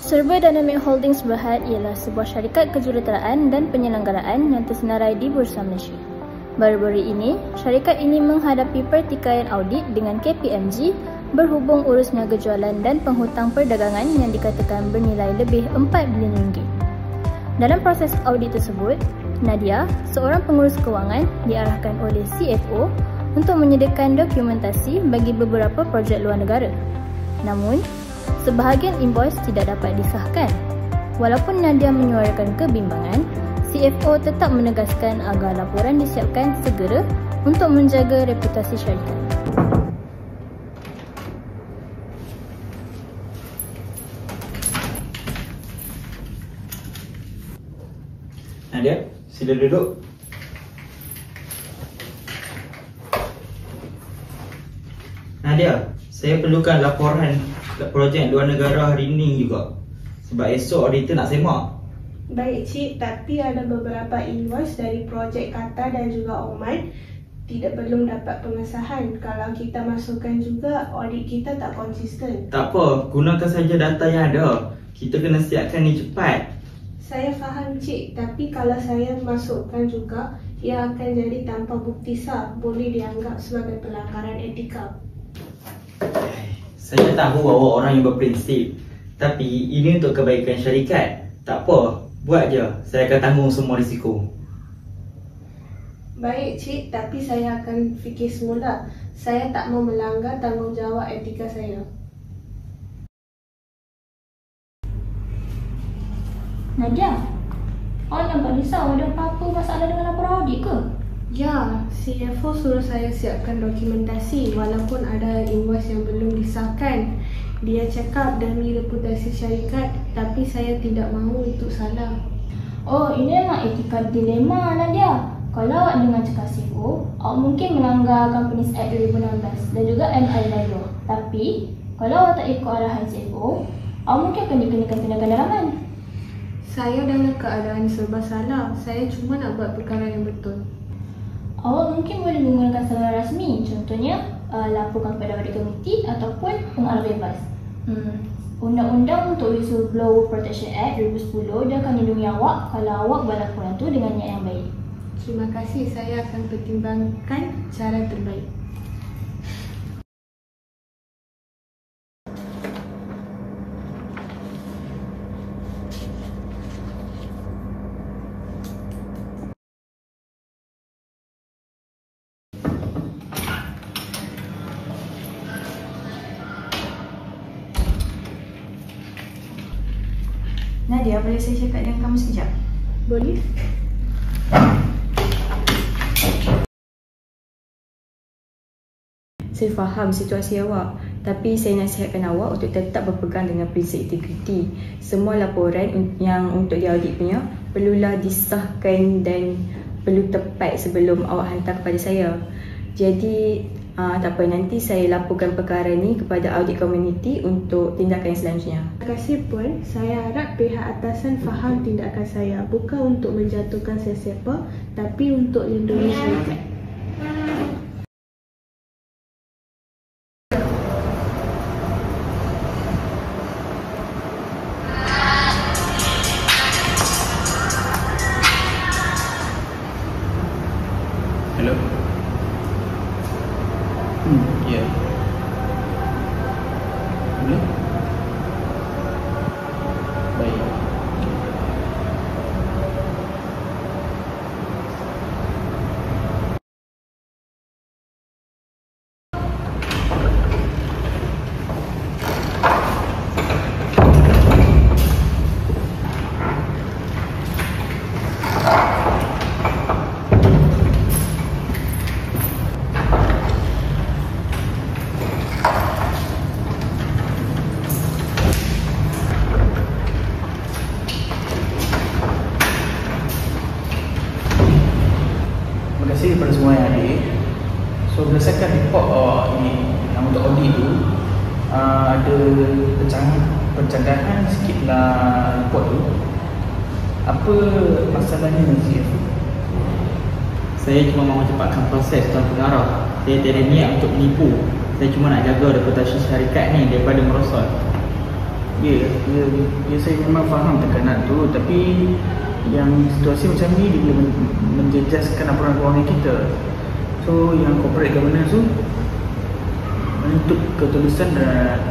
Serba Dynamic Holdings Berhad ialah sebuah syarikat kejuruteraan dan penyelenggaraan yang tersenarai di Bursa Malaysia. Baru-baru ini, syarikat ini menghadapi pertikaian audit dengan KPMG berhubung urus niaga jualan dan penghutang perdagangan yang dikatakan bernilai lebih 4 bilion ringgit. Dalam proses audit tersebut, Nadia, seorang pengurus kewangan, diarahkan oleh CFO untuk menyediakan dokumentasi bagi beberapa projek luar negara. Namun, sebahagian invoice tidak dapat disahkan. Walaupun Nadia menyuarakan kebimbangan, CFO tetap menegaskan agar laporan disiapkan segera untuk menjaga reputasi syarikat. Nadia, sila duduk. Nadia, saya perlukan laporan projek luar negara hari ini juga. Sebab esok auditor nak semak. Baik Cik, tapi ada beberapa invoice dari projek Qatar dan juga Oman belum dapat pengesahan. Kalau kita masukkan juga, audit kita tak konsisten. Tak apa, gunakan saja data yang ada. Kita kena siapkan ni cepat. Saya faham Cik, tapi kalau saya masukkan juga, ia akan jadi tanpa bukti sah. Boleh dianggap sebagai pelanggaran etika. Saya tahu awak orang yang berprinsip, tapi ini untuk kebaikan syarikat. Tak apa, buat je. Saya akan tanggung semua risiko. Baik Cik, tapi saya akan fikir semula. Saya tak mau melanggar tanggungjawab etika saya. Nadia, awak nampak risau ada apa-apa masalah dengan laporan audit ke? Ya, CFO suruh saya siapkan dokumentasi walaupun ada invoice yang belum disahkan. Dia cakap demi reputasi syarikat, tapi saya tidak mahu itu salah. Oh, ini memang etika dilema Nadia. Kalau awak dengar cakap CFO, awak mungkin melanggar Companies Act 2016 dan juga MI Law. Tapi, kalau awak tak ikut arahan CFO, awak mungkin akan dikenakan tindakan dalaman. Saya dalam keadaan serba salah. Saya cuma nak buat perkara yang betul. Awak mungkin boleh menggunakan saluran rasmi, contohnya laporkan kepada audit komiti ataupun pengarah bebas. Undang-undang untuk Whistleblower Protection Act 2010 dia akan lindungi awak kalau awak buat laporan tu dengan niat yang baik. Terima kasih, saya akan pertimbangkan cara terbaik. Nadia, boleh saya cakap dengan kamu sekejap? Boleh? Saya faham situasi awak, tapi saya nasihatkan awak untuk tetap berpegang dengan prinsip integriti. Semua laporan yang untuk diaudit punya perlulah disahkan dan perlu tepat sebelum awak hantar kepada saya. Jadi tak apa, nanti saya laporkan perkara ni kepada audit community untuk tindakan yang selanjutnya. Terima kasih Puan. Saya harap pihak atasan faham tindakan saya. Bukan untuk menjatuhkan sesiapa, tapi untuk lindungi syarikat. Hello? Ya. Boleh? Baik. kasih kepada semua yang hadir. So berdasarkan report ini yang untuk audit tu, ada pencanggahan sikitlah report tu. Apa masalahnya dengan CFO? Saya cuma mahu cepatkan proses Tuan Pengarah. Saya tiada niat untuk menipu. Saya cuma nak jaga reputasi syarikat ni daripada merosot. Ya, saya memang faham tekanan tu, tapi yang situasi macam ni dia boleh menjejaskan laporan kewangan kita. So yang corporate governance tu menuntut ketulusan dan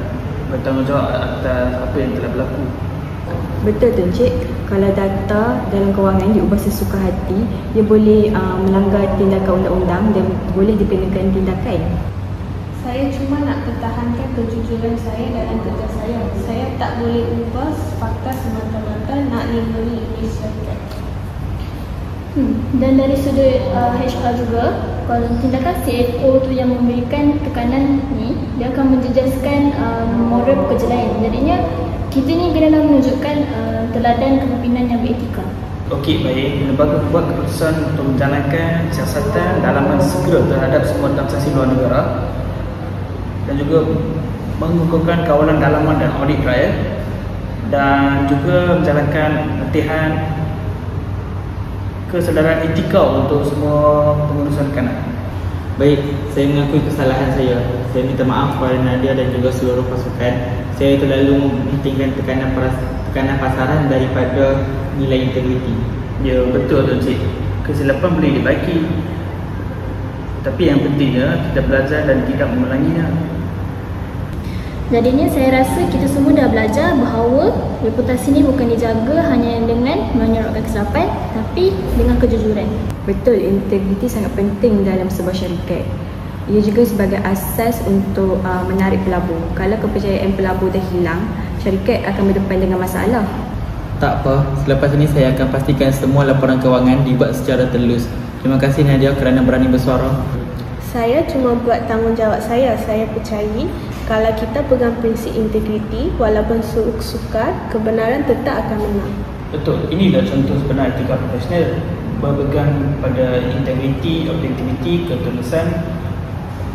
bertanggungjawab atas apa yang telah berlaku. Betul tu Encik, kalau data dalam kewangan diubah sesuka hati, dia boleh melanggar tindakan undang-undang dan boleh dikenakan tindakan. Saya cuma nak pertahankan kejujuran saya dalam kerja saya. Saya tak boleh ubah fakta semata-mata nak lindungi imej syarikat. Dan dari sudut HR juga, kalau tindakan CFO tu yang memberikan tekanan ni, dia akan menjejaskan moral pekerja lain. Jadinya kita ni kena menunjukkan teladan kepimpinan yang beretika. Okey, baik. Lembaga buat keputusan untuk menjalankan siasatan dalaman segera terhadap semua transaksi luar negara dan juga mengukuhkan kawalan dalaman dan audit trial dan juga menjalankan latihan kesedaran etika untuk semua pengurusan kanan. Baik, saya mengakui kesalahan saya. Saya minta maaf kepada Nadia dan juga seluruh pasukan. Saya terlalu mementingkan tekanan pasaran daripada nilai integriti. Ya, betul tu Cik. Kesilapan boleh dibaiki, tapi yang pentingnya kita belajar dan tidak mengulanginya. Jadinya saya rasa kita semua dah belajar bahawa reputasi ni bukan dijaga hanya dengan menyorokkan kesilapan, tapi dengan kejujuran. Betul, integriti sangat penting dalam sebuah syarikat. Ia juga sebagai asas untuk menarik pelabur. Kalau kepercayaan pelabur dah hilang, syarikat akan berdepan dengan masalah. Tak apa, selepas ini saya akan pastikan semua laporan kewangan dibuat secara telus. Terima kasih Nadia kerana berani bersuara. Saya cuma buat tanggungjawab saya. Saya percaya kalau kita pegang prinsip integriti, walaupun sukar, kebenaran tetap akan menang. Betul, inilah contoh sebenar etika profesional. Berpegang pada integriti, objektiviti, ketulusan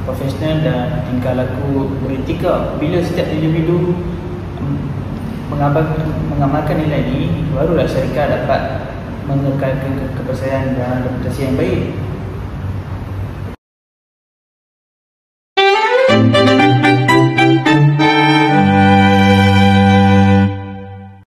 profesional dan tingkah laku beretika. Bila setiap individu mengamalkan nilai ini, barulah syarikat dapat mengekalkan kepercayaan dan reputasi yang baik.